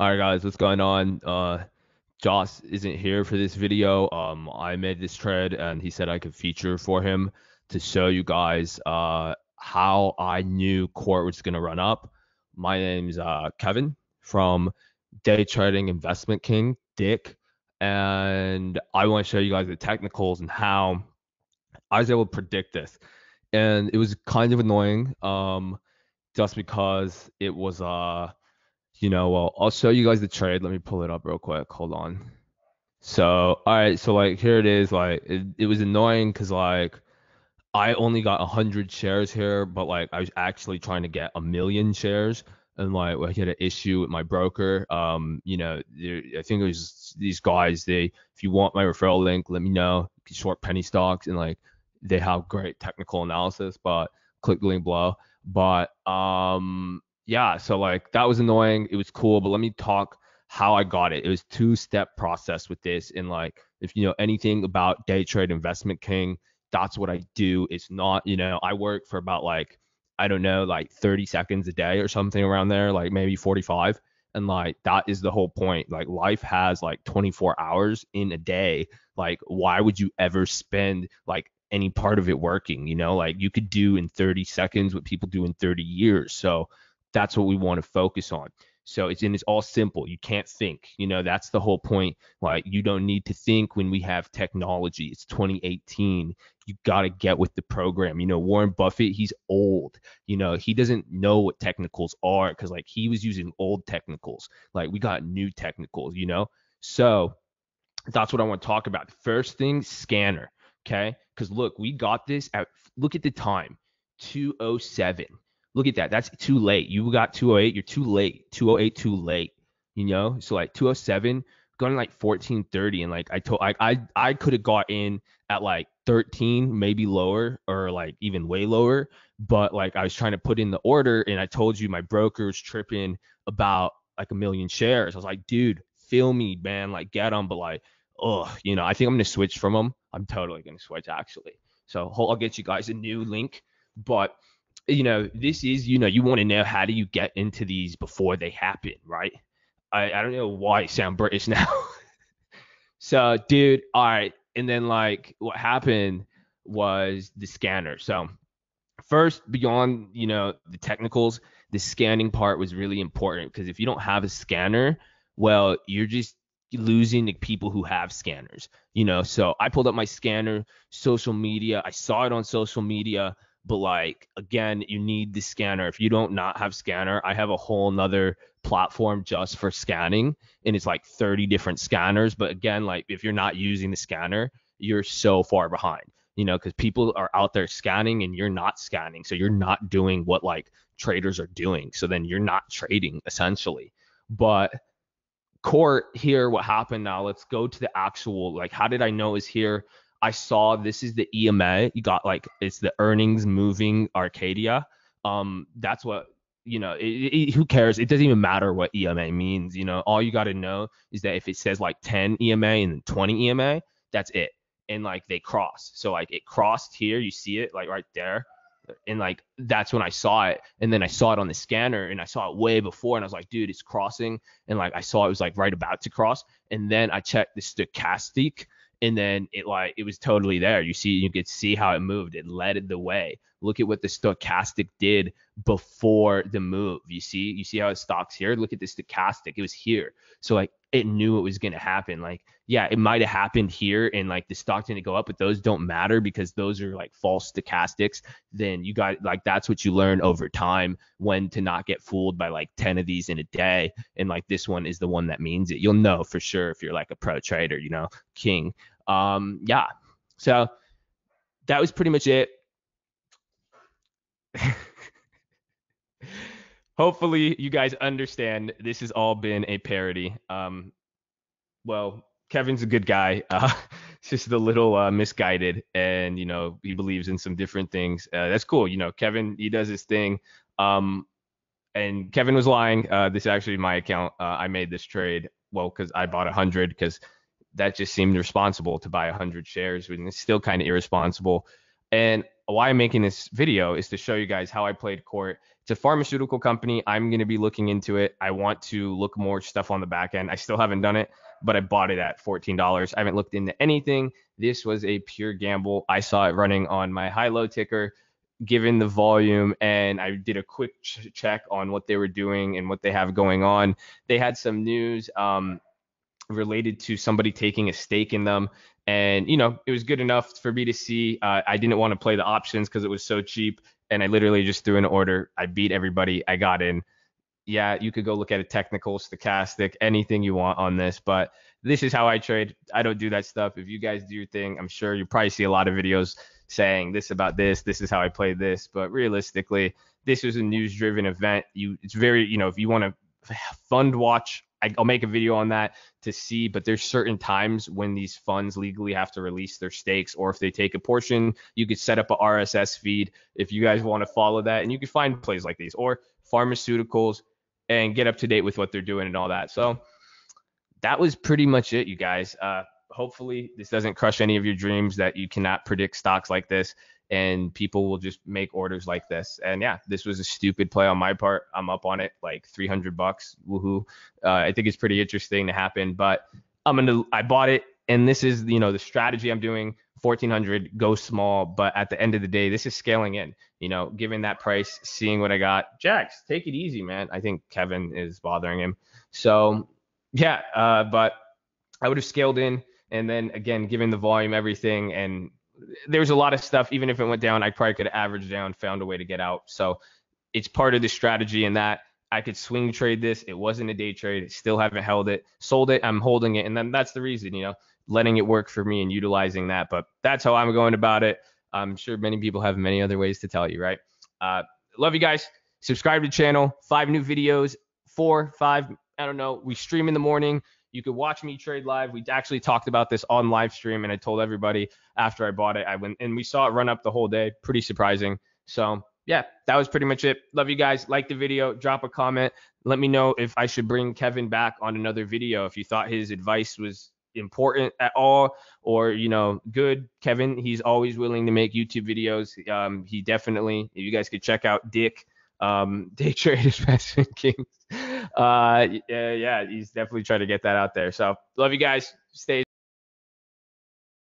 All right, guys, what's going on? Joss isn't here for this video. I made this thread and he said I could feature for him to show you guys how I knew court was gonna run up. My name's Kevin from Day Trading Investment King, Dick, and I want to show you guys the technicals and how I was able to predict this. And it was kind of annoying, just because it was well, I'll show you guys the trade. Let me pull it up real quick. Hold on. So, all right, so like here it is. Like it was annoying because like I only got 100 shares here, but like I was actually trying to get 1 million shares, and like I had an issue with my broker. I think it was these guys. If you want my referral link, let me know. You can short penny stocks, and like they have great technical analysis. But click the link below. But yeah, so like that was annoying. It was cool, but let me talk how I got it. It was two-step process with this, and like if you know anything about day trade investment king, that's what I do. It's not, I work for about like, I don't know, like 30 seconds a day or something around there, like maybe 45. And like, that is the whole point. Like, life has like 24 hours in a day. Like, why would you ever spend like any part of it working? Like you could do in 30 seconds what people do in 30 years. So that's what we want to focus on. So it's all simple. You can't think. That's the whole point. Like you don't need to think when we have technology. It's 2018. You got to get with the program. Warren Buffett, he's old. He doesn't know what technicals are because like he was using old technicals. Like we got new technicals. So that's what I want to talk about. First thing, scanner. Okay. Because look, we got this look at the time, 207. Look at that. That's too late. You got 208. You're too late. 208, too late. So like 207, going like 1430. And like I could have got in at like 13, maybe lower or like even way lower. But like I was trying to put in the order and I told you my broker was tripping about like 1 million shares. I was like, dude, feel me, man. Like get them. But like, I think I'm going to switch from them. I'm totally going to switch actually. So I'll get you guys a new link. But this is, you want to know how do you get into these before they happen, right? I don't know why I sound British now. So, dude, all right. And then, like, what happened was the scanner. So, first, beyond, the technicals, the scanning part was really important because if you don't have a scanner, well, you're just losing the people who have scanners. So I pulled up my scanner, social media. I saw it on social media. But like again, you need the scanner. If you don't not have scanner, I have a whole nother platform just for scanning, and it's like 30 different scanners. But again, like if you're not using the scanner, you're so far behind, because people are out there scanning and you're not scanning. So you're not doing what like traders are doing. So then you're not trading essentially. But court here, what happened now? Let's go to the actual, like, how did I know is here? I saw this is the EMA. You got like it's the earnings moving Arcadia. That's what who cares? It doesn't even matter what EMA means. All you got to know is that if it says like 10 EMA and 20 EMA, that's it. And like they cross. So like it crossed here. You see it like right there. And like that's when I saw it. And then I saw it on the scanner and I saw it way before and I was like, dude, it's crossing. And like I saw it was like right about to cross. And then I checked the stochastic and then it was totally there. You could see how it moved. It led the way. Look at what the stochastic did before the move. You see how it stocks here. Look at the stochastic. It was here. So like it knew it was going to happen. Like, yeah, it might have happened here and like the stock didn't go up, but those don't matter because those are like false stochastics. Then you got like that's what you learn over time, when to not get fooled by like 10 of these in a day. And like this one is the one that means it. You'll know for sure if you're like a pro trader, king. Yeah. So that was pretty much it. Hopefully you guys understand this has all been a parody. Well, Kevin's a good guy. It's just a little misguided, and he believes in some different things. That's cool. Kevin, he does his thing. And Kevin was lying. This is actually my account. I made this trade. Well, because I bought 100 because that just seemed responsible to buy 100 shares, and it's still kind of irresponsible. And why I'm making this video is to show you guys how I played Court. It's a pharmaceutical company. I'm going to be looking into it. I want to look more stuff on the back end. I still haven't done it, but I bought it at $14. I haven't looked into anything. This was a pure gamble. I saw it running on my high-low ticker, given the volume, and I did a quick check on what they were doing and what they have going on. They had some news related to somebody taking a stake in them. And, it was good enough for me to see. I didn't want to play the options because it was so cheap. And I literally just threw an order. I beat everybody. I got in. Yeah, you could go look at a technical, stochastic, anything you want on this. But this is how I trade. I don't do that stuff. If you guys do your thing, I'm sure you probably see a lot of videos saying this about this. This is how I play this. But realistically, this was a news-driven event. It's very, if you want to fund watch, I'll make a video on that to see, but there's certain times when these funds legally have to release their stakes, or if they take a portion, you could set up a RSS feed if you guys want to follow that, and you can find plays like these or pharmaceuticals and get up to date with what they're doing and all that. So that was pretty much it, you guys. Hopefully this doesn't crush any of your dreams that you cannot predict stocks like this and people will just make orders like this. And yeah, this was a stupid play on my part. I'm up on it like $300. Woohoo. I think it's pretty interesting to happen, but I bought it, and this is, the strategy I'm doing. 1400, go small, but at the end of the day, this is scaling in, given that price, seeing what I got. Jax, take it easy, man. I think Kevin is bothering him. So yeah, but I would have scaled in, and then again, given the volume, everything, and there's a lot of stuff. Even if it went down, I probably could have averaged down, found a way to get out. So it's part of the strategy in that I could swing trade this. It wasn't a day trade. Still haven't held it, sold it. I'm holding it. And then that's the reason, letting it work for me and utilizing that. But that's how I'm going about it. I'm sure many people have many other ways to tell you, right? Love you guys. Subscribe to the channel. 5 new videos, 4, 5. I don't know. We stream in the morning. You could watch me trade live. We actually talked about this on live stream, and I told everybody after I bought it. I went and we saw it run up the whole day. Pretty surprising. So yeah, that was pretty much it. Love you guys. Like the video. Drop a comment. Let me know if I should bring Kevin back on another video. If you thought his advice was important at all, or good. Kevin, he's always willing to make YouTube videos. He definitely. You guys could check out Dick. Day traders, Investment Kings. Yeah, he's definitely trying to get that out there. So love you guys. Stay